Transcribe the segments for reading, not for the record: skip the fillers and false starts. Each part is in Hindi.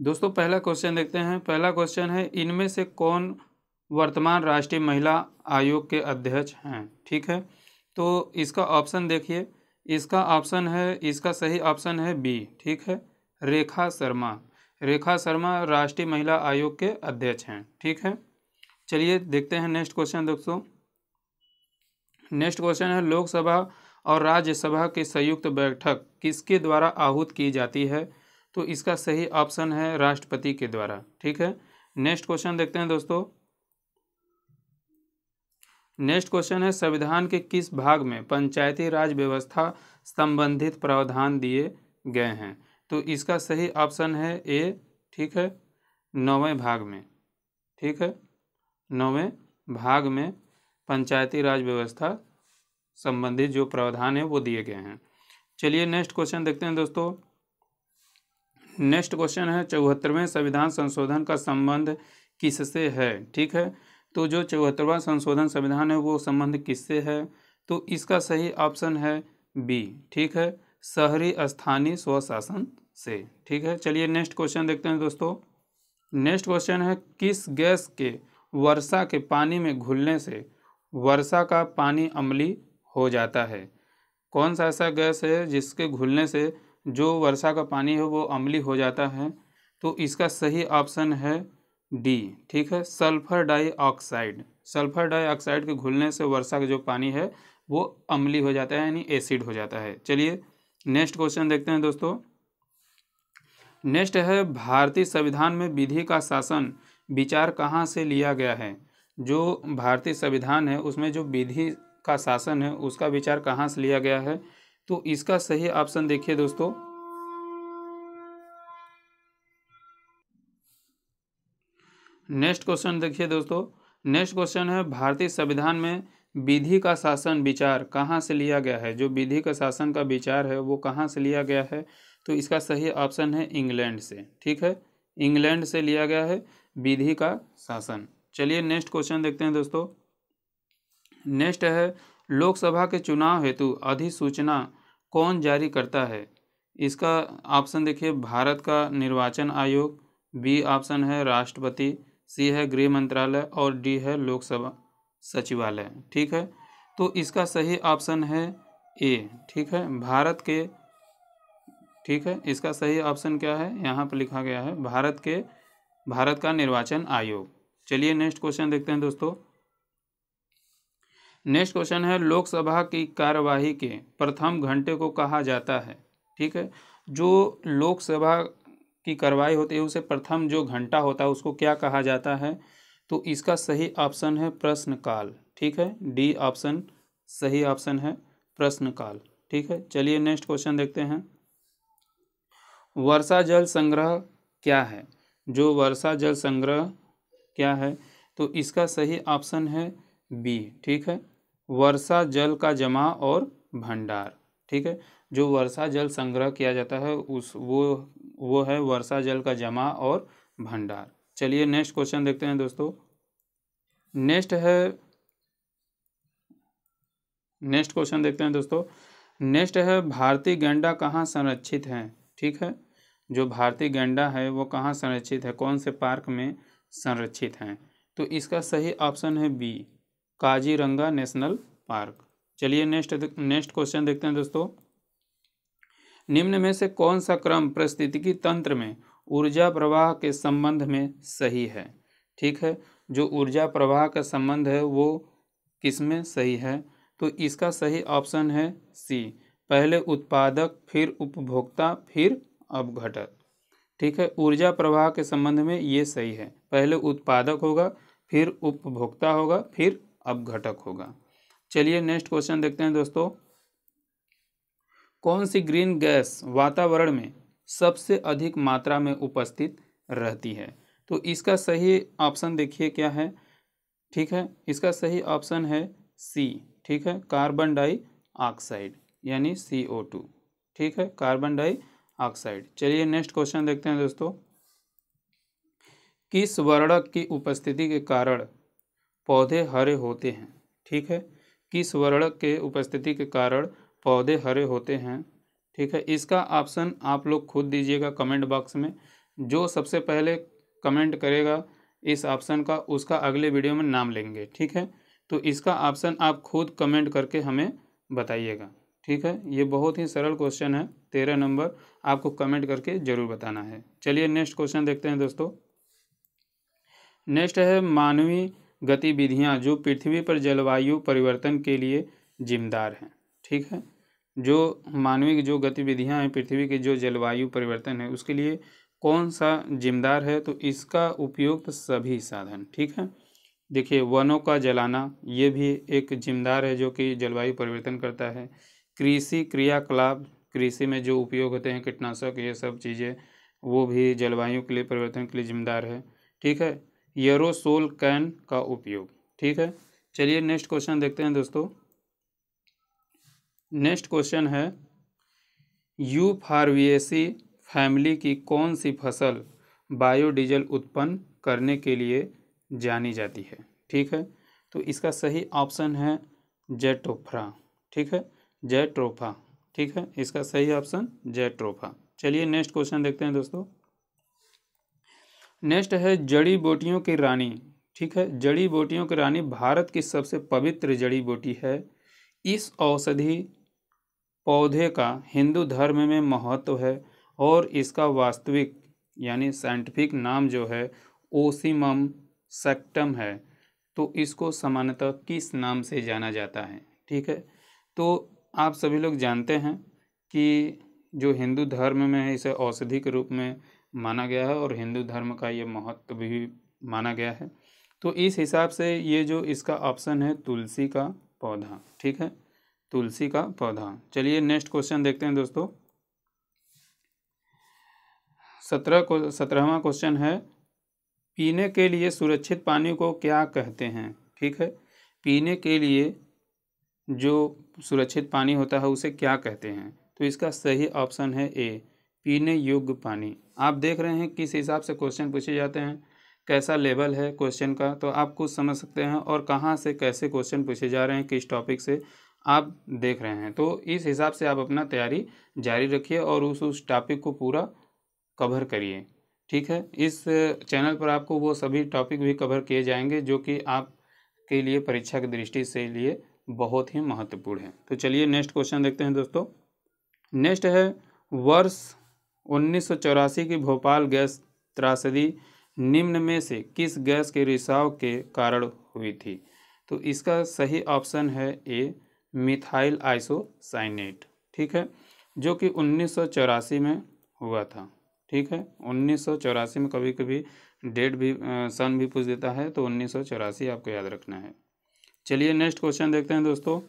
दोस्तों पहला क्वेश्चन देखते हैं। पहला क्वेश्चन है, इनमें से कौन वर्तमान राष्ट्रीय महिला आयोग के अध्यक्ष हैं? ठीक है, तो इसका ऑप्शन देखिए, इसका सही ऑप्शन है बी। ठीक है, रेखा शर्मा। रेखा शर्मा राष्ट्रीय महिला आयोग के अध्यक्ष हैं। ठीक है, चलिए देखते हैं नेक्स्ट क्वेश्चन। दोस्तों नेक्स्ट क्वेश्चन है, लोकसभा और राज्यसभा की संयुक्त बैठक किसके द्वारा आहूत की जाती है? तो इसका सही ऑप्शन है राष्ट्रपति के द्वारा। ठीक है, नेक्स्ट क्वेश्चन देखते हैं दोस्तों। नेक्स्ट क्वेश्चन है, संविधान के किस भाग में पंचायती राज व्यवस्था संबंधित प्रावधान दिए गए हैं? तो इसका सही ऑप्शन है ए। ठीक है, 9वें भाग में। ठीक है, 9वें भाग में पंचायती राज व्यवस्था संबंधित जो प्रावधान है वो दिए गए हैं। चलिए नेक्स्ट क्वेश्चन देखते हैं दोस्तों। नेक्स्ट क्वेश्चन है, 74वें संविधान संशोधन का संबंध किससे है? ठीक है, तो जो 74वां संशोधन संविधान है वो संबंध किससे है? तो इसका सही ऑप्शन है बी। ठीक है, शहरी स्थानीय स्वशासन से। ठीक है, चलिए नेक्स्ट क्वेश्चन देखते हैं दोस्तों। नेक्स्ट क्वेश्चन है, किस गैस के वर्षा के पानी में घुलने से वर्षा का पानी अम्लीय हो जाता है? कौन सा ऐसा गैस है जिसके घुलने से जो वर्षा का पानी है वो अम्लीय हो जाता है? तो इसका सही ऑप्शन है डी। ठीक है, सल्फर डाइऑक्साइड। सल्फर डाइऑक्साइड के घुलने से वर्षा का जो पानी है वो अम्लीय हो जाता है, यानी एसिड हो जाता है। चलिए नेक्स्ट क्वेश्चन देखते हैं दोस्तों। नेक्स्ट है, भारतीय संविधान में विधि का शासन विचार कहाँ से लिया गया है? जो भारतीय संविधान है उसमें जो विधि का शासन है उसका विचार कहाँ से लिया गया है? तो इसका सही ऑप्शन देखिए दोस्तों। नेक्स्ट क्वेश्चन देखिए दोस्तों। नेक्स्ट क्वेश्चन है, भारतीय संविधान में विधि का शासन विचार कहाँ से लिया गया है? जो विधि का शासन का विचार है वो कहाँ से लिया गया है? तो इसका सही ऑप्शन है इंग्लैंड से। ठीक है, इंग्लैंड से लिया गया है विधि का शासन। चलिए नेक्स्ट क्वेश्चन देखते हैं दोस्तों। नेक्स्ट है, लोकसभा के चुनाव हेतु अधिसूचना कौन जारी करता है? इसका ऑप्शन देखिए, भारत का निर्वाचन आयोग, बी ऑप्शन है राष्ट्रपति, सी है गृह मंत्रालय और डी है लोकसभा सचिवालय। ठीक है, तो इसका सही ऑप्शन है ए। ठीक है, भारत के। ठीक है, इसका सही ऑप्शन क्या है? यहाँ पर लिखा गया है भारत का निर्वाचन आयोग। चलिए नेक्स्ट क्वेश्चन देखते हैं दोस्तों। नेक्स्ट क्वेश्चन है, लोकसभा की कार्यवाही के प्रथम घंटे को कहा जाता है? ठीक है, जो लोकसभा की कार्यवाही होती है उसे प्रथम जो घंटा होता है उसको क्या कहा जाता है? तो इसका सही ऑप्शन है प्रश्नकाल। ठीक है, डी ऑप्शन सही ऑप्शन है प्रश्नकाल। ठीक है, चलिए नेक्स्ट क्वेश्चन देखते हैं। वर्षा जल संग्रह क्या है? जो वर्षा जल संग्रह क्या है? तो इसका सही ऑप्शन है बी। ठीक है, वर्षा जल का जमा और भंडार। ठीक है, जो वर्षा जल संग्रह किया जाता है वो है वर्षा जल का जमा और भंडार। चलिए नेक्स्ट क्वेश्चन देखते हैं दोस्तों। नेक्स्ट क्वेश्चन देखते हैं दोस्तों। नेक्स्ट है, भारतीय गैंडा कहाँ संरक्षित हैं? ठीक है, जो भारतीय गैंडा है वो कहाँ संरक्षित है, कौन से पार्क में संरक्षित हैं? तो इसका सही ऑप्शन है बी, काजीरंगा नेशनल पार्क। चलिए नेक्स्ट क्वेश्चन देखते हैं दोस्तों। निम्न में से कौन सा क्रम पारिस्थितिकी तंत्र में ऊर्जा प्रवाह के संबंध में सही है? ठीक है, जो ऊर्जा प्रवाह का संबंध है वो किसमें सही है? तो इसका सही ऑप्शन है सी, पहले उत्पादक फिर उपभोक्ता फिर अपघटक। ठीक है, ऊर्जा प्रवाह के संबंध में ये सही है, पहले उत्पादक होगा फिर उपभोक्ता होगा फिर अपघटक होगा। चलिए नेक्स्ट क्वेश्चन देखते हैं दोस्तों। कौन सी ग्रीन गैस वातावरण में सबसे अधिक मात्रा में उपस्थित रहती है? तो इसका सही ऑप्शन देखिए क्या है। ठीक है, इसका सही ऑप्शन है सी। ठीक है, कार्बन डाइऑक्साइड यानी CO2। ठीक है, कार्बन डाइऑक्साइड। चलिए नेक्स्ट क्वेश्चन देखते हैं दोस्तों। किस वर्णक की उपस्थिति के कारण पौधे हरे होते हैं? ठीक है, किस वर्णक के उपस्थिति के कारण पौधे हरे होते हैं? ठीक है, इसका ऑप्शन आप लोग खुद दीजिएगा कमेंट बॉक्स में। जो सबसे पहले कमेंट करेगा इस ऑप्शन का, उसका अगले वीडियो में नाम लेंगे, ठीक है। तो इसका ऑप्शन आप खुद कमेंट करके हमें बताइएगा, ठीक है। ये बहुत ही सरल क्वेश्चन है, 13 नंबर, आपको कमेंट करके ज़रूर बताना है। चलिए नेक्स्ट क्वेश्चन देखते हैं दोस्तों। नेक्स्ट है मानवीय गतिविधियां जो पृथ्वी पर जलवायु परिवर्तन के लिए जिम्मेदार हैं, ठीक है। जो मानवीय जो गतिविधियां हैं पृथ्वी के जो जलवायु परिवर्तन है उसके लिए कौन सा जिम्मेदार है, तो इसका उपयुक्त सभी साधन, ठीक है। देखिए वनों का जलाना ये भी एक जिम्मेदार है जो कि जलवायु परिवर्तन करता है। कृषि क्रियाकलाप, कृषि में जो उपयोग होते हैं कीटनाशक ये सब चीज़ें, वो भी जलवायु के लिए परिवर्तन के लिए जिम्मेदार है, ठीक है। एरोसोल कैन का उपयोग, ठीक है। चलिए नेक्स्ट क्वेश्चन देखते हैं दोस्तों। नेक्स्ट क्वेश्चन है यूफॉर्बिएसी फैमिली की कौन सी फसल बायोडीजल उत्पन्न करने के लिए जानी जाती है, ठीक है। तो इसका सही ऑप्शन है जेट्रोफा, ठीक है, जेट्रोफा, ठीक है। इसका सही ऑप्शन जेट्रोफा। चलिए नेक्स्ट क्वेश्चन देखते हैं दोस्तों। नेक्स्ट है जड़ी बूटियों की रानी, ठीक है। जड़ी बूटियों की रानी भारत की सबसे पवित्र जड़ी बूटी है। इस औषधि पौधे का हिंदू धर्म में महत्व है और इसका वास्तविक यानी साइंटिफिक नाम जो है ओसिमम सेक्टम है। तो इसको सामान्यतः किस नाम से जाना जाता है, ठीक है। तो आप सभी लोग जानते हैं कि जो हिंदू धर्म में है इसे औषधि के रूप में माना गया है और हिंदू धर्म का ये महत्व भी माना गया है। तो इस हिसाब से ये जो इसका ऑप्शन है तुलसी का पौधा, ठीक है, तुलसी का पौधा। चलिए नेक्स्ट क्वेश्चन देखते हैं दोस्तों। 17वां क्वेश्चन है पीने के लिए सुरक्षित पानी को क्या कहते हैं, ठीक है। पीने के लिए जो सुरक्षित पानी होता है उसे क्या कहते हैं, तो इसका सही ऑप्शन है ए, पीने योग्य पानी। आप देख रहे हैं किस हिसाब से क्वेश्चन पूछे जाते हैं, कैसा लेवल है क्वेश्चन का, तो आप कुछ समझ सकते हैं और कहाँ से कैसे क्वेश्चन पूछे जा रहे हैं, किस टॉपिक से आप देख रहे हैं। तो इस हिसाब से आप अपना तैयारी जारी रखिए और उस टॉपिक को पूरा कवर करिए, ठीक है। इस चैनल पर आपको वो सभी टॉपिक भी कवर किए जाएंगे जो कि आपके लिए परीक्षा की दृष्टि से लिए बहुत ही महत्वपूर्ण है। तो चलिए नेक्स्ट क्वेश्चन देखते हैं दोस्तों। नेक्स्ट है वर्ष 1984 की भोपाल गैस त्रासदी निम्न में से किस गैस के रिसाव के कारण हुई थी, तो इसका सही ऑप्शन है ए, मिथाइल आइसोसाइनेट, ठीक है, जो कि 1984 में हुआ था, ठीक है। 1984 में कभी कभी डेट भी सन भी पूछ देता है, तो 1984 आपको याद रखना है। चलिए नेक्स्ट क्वेश्चन देखते हैं दोस्तों।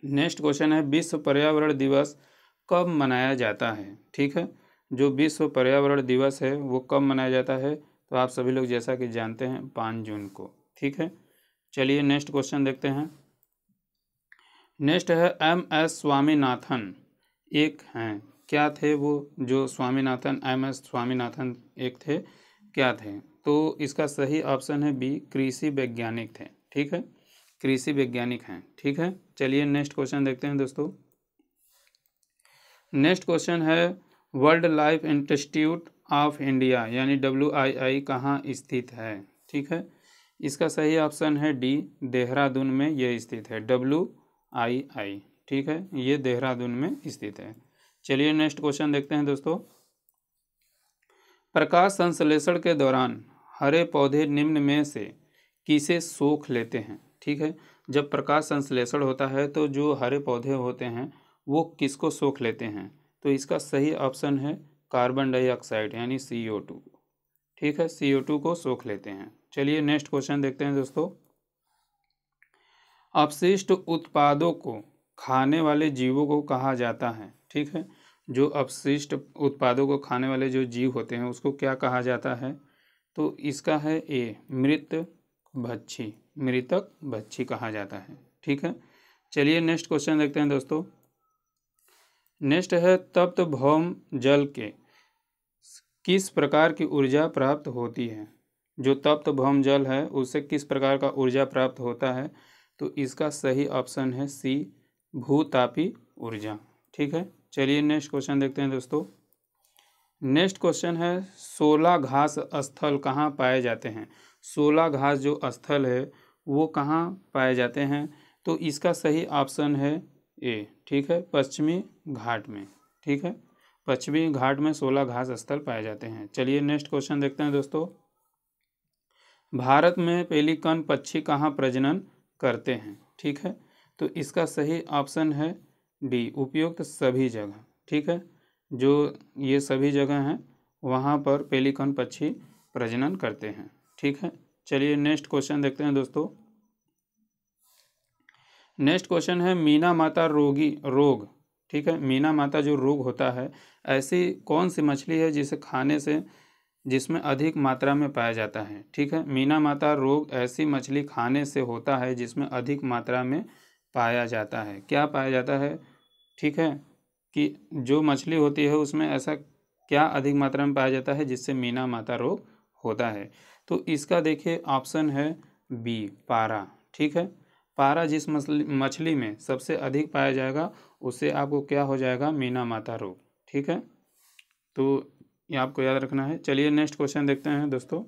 नेक्स्ट क्वेश्चन है विश्व पर्यावरण दिवस कब मनाया जाता है, ठीक है। जो विश्व पर्यावरण दिवस है वो कब मनाया जाता है, तो आप सभी लोग जैसा कि जानते हैं 5 जून को, ठीक है। चलिए नेक्स्ट क्वेश्चन देखते हैं। नेक्स्ट है MS स्वामीनाथन एक हैं, क्या थे वो, जो स्वामीनाथन MS स्वामीनाथन एक थे, क्या थे, तो इसका सही ऑप्शन है बी, कृषि वैज्ञानिक थे, ठीक है, कृषि वैज्ञानिक हैं, ठीक है। चलिए नेक्स्ट क्वेश्चन देखते हैं दोस्तों। नेक्स्ट क्वेश्चन है world life institute of India यानी WII कहाँ स्थित है, ठीक है। इसका सही ऑप्शन है डी, देहरादून में ये स्थित है, WII, ठीक है, ये देहरादून में स्थित है। चलिए नेक्स्ट क्वेश्चन देखते हैं दोस्तों। प्रकाश संश्लेषण के दौरान हरे पौधे निम्न में से किसे सोख लेते हैं, ठीक है। जब प्रकाश संश्लेषण होता है तो जो हरे पौधे होते हैं वो किसको सोख लेते हैं, तो इसका सही ऑप्शन है कार्बन डाइऑक्साइड यानी CO2, ठीक है, CO2 को सोख लेते हैं। चलिए नेक्स्ट क्वेश्चन देखते हैं दोस्तों। अपशिष्ट उत्पादों को खाने वाले जीवों को कहा जाता है, ठीक है। जो अपशिष्ट उत्पादों को खाने वाले जो जीव होते हैं उसको क्या कहा जाता है, तो इसका है ए, मृत भक्षी, मृतक भक्षी कहा जाता है, ठीक है। चलिए नेक्स्ट क्वेश्चन देखते हैं दोस्तों। नेक्स्ट है तप्त भौम जल के किस प्रकार की ऊर्जा प्राप्त होती है, जो तप्त भौम जल है उससे किस प्रकार का ऊर्जा प्राप्त होता है, तो इसका सही ऑप्शन है सी, भूतापी ऊर्जा, ठीक है। चलिए नेक्स्ट क्वेश्चन देखते हैं दोस्तों। नेक्स्ट क्वेश्चन है 16 घास स्थल कहाँ पाए जाते हैं। 16 घास जो स्थल है वो कहाँ पाए जाते हैं, तो इसका सही ऑप्शन है ए, ठीक है, पश्चिमी घाट में, ठीक है, पश्चिमी घाट में 16 घास स्थल पाए जाते हैं। चलिए नेक्स्ट क्वेश्चन देखते हैं दोस्तों। भारत में पेलिकन पक्षी कहाँ प्रजनन करते हैं, ठीक है, तो इसका सही ऑप्शन है डी, उपयुक्त सभी जगह, ठीक है, जो ये सभी जगह हैं वहाँ पर पेलिकन पक्षी प्रजनन करते हैं, ठीक है। चलिए नेक्स्ट क्वेश्चन देखते हैं दोस्तों। नेक्स्ट क्वेश्चन है मीना माता रोग, ठीक है, मीना माता जो रोग होता है, ऐसी कौन सी मछली है जिसे खाने से जिसमें अधिक मात्रा में पाया जाता है, ठीक है, मीना माता रोग ऐसी मछली खाने से होता है जिसमें अधिक मात्रा में पाया जाता है। क्या पाया जाता है, ठीक है, कि जो मछली होती है उसमें ऐसा क्या अधिक मात्रा में पाया जाता है जिससे मीना माता रोग होता है, तो इसका देखिए ऑप्शन है बी, पारा, ठीक है, पारा जिस मछली में सबसे अधिक पाया जाएगा उससे आपको क्या हो जाएगा, मीना माता रोग, ठीक है, तो ये आपको याद रखना है। चलिए नेक्स्ट क्वेश्चन देखते हैं दोस्तों।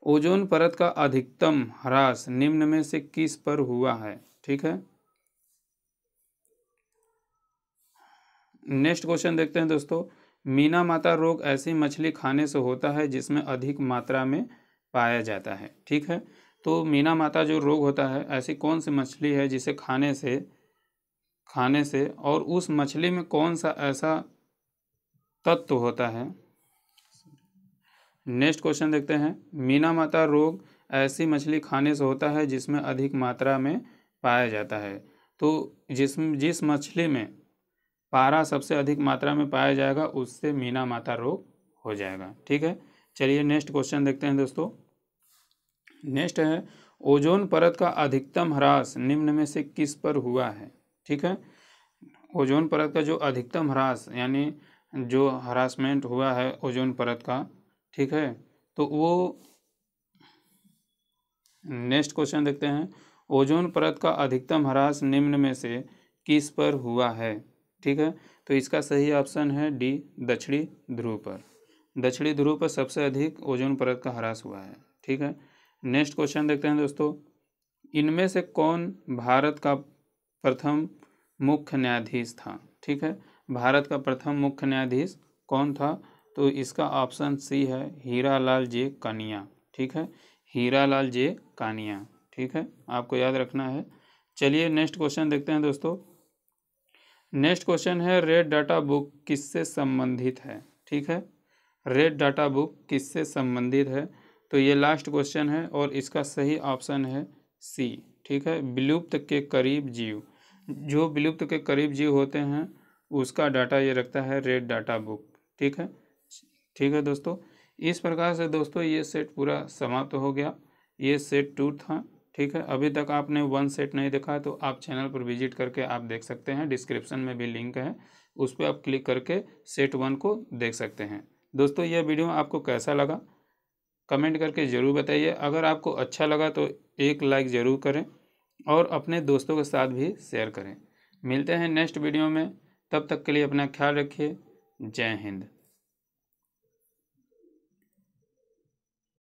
ओजोन परत का अधिकतम ह्रास निम्न में से किस पर हुआ है, ठीक है। नेक्स्ट क्वेश्चन देखते हैं दोस्तों। मीना माता रोग ऐसी मछली खाने से होता है जिसमें अधिक मात्रा में पाया जाता है, ठीक है, तो मीना माता जो रोग होता है ऐसी कौन सी मछली है जिसे खाने से और उस मछली में कौन सा ऐसा तत्व होता है। नेक्स्ट क्वेश्चन देखते हैं। मीना माता रोग ऐसी मछली खाने से होता है जिसमें अधिक मात्रा में पाया जाता है, तो जिस मछली में पारा सबसे अधिक मात्रा में पाया जाएगा उससे मीना माता रोग हो जाएगा, ठीक है। चलिए नेक्स्ट क्वेश्चन देखते हैं दोस्तों। नेक्स्ट है ओजोन परत का अधिकतम ह्रास निम्न में से किस पर हुआ है, ठीक है, ओजोन परत का जो अधिकतम ह्रास यानी जो हरासमेंट हुआ है ओजोन परत का, ठीक है, तो वो नेक्स्ट क्वेश्चन देखते हैं। ओजोन परत का अधिकतम ह्रास निम्न में से किस पर हुआ है, ठीक है, तो इसका सही ऑप्शन है डी, दक्षिणी ध्रुव पर, दक्षिणी ध्रुव पर सबसे अधिक ओजोन परत का ह्रास हुआ है, ठीक है। नेक्स्ट क्वेश्चन देखते हैं दोस्तों। इनमें से कौन भारत का प्रथम मुख्य न्यायाधीश था, ठीक है, भारत का प्रथम मुख्य न्यायाधीश कौन था, तो इसका ऑप्शन सी है हीरालाल जे कानिया, ठीक है, हीरालाल जे कानिया, ठीक है, आपको याद रखना है। चलिए नेक्स्ट क्वेश्चन देखते हैं दोस्तों। नेक्स्ट क्वेश्चन है रेड डाटा बुक किससे संबंधित है, ठीक है, रेड डाटा बुक किससे संबंधित है, तो ये लास्ट क्वेश्चन है और इसका सही ऑप्शन है सी, ठीक है, विलुप्त के करीब जीव, जो विलुप्त के करीब जीव होते हैं उसका डाटा ये रखता है रेड डाटा बुक, ठीक है, ठीक है दोस्तों। इस प्रकार से दोस्तों ये सेट पूरा समाप्त हो गया, ये सेट 2 था, ठीक है। अभी तक आपने 1 सेट नहीं देखा तो आप चैनल पर विजिट करके आप देख सकते हैं, डिस्क्रिप्शन में भी लिंक है, उस पर आप क्लिक करके सेट 1 को देख सकते हैं। दोस्तों यह वीडियो आपको कैसा लगा कमेंट करके ज़रूर बताइए। अगर आपको अच्छा लगा तो एक लाइक ज़रूर करें और अपने दोस्तों के साथ भी शेयर करें। मिलते हैं नेक्स्ट वीडियो में, तब तक के लिए अपना ख्याल रखिए। जय हिंद।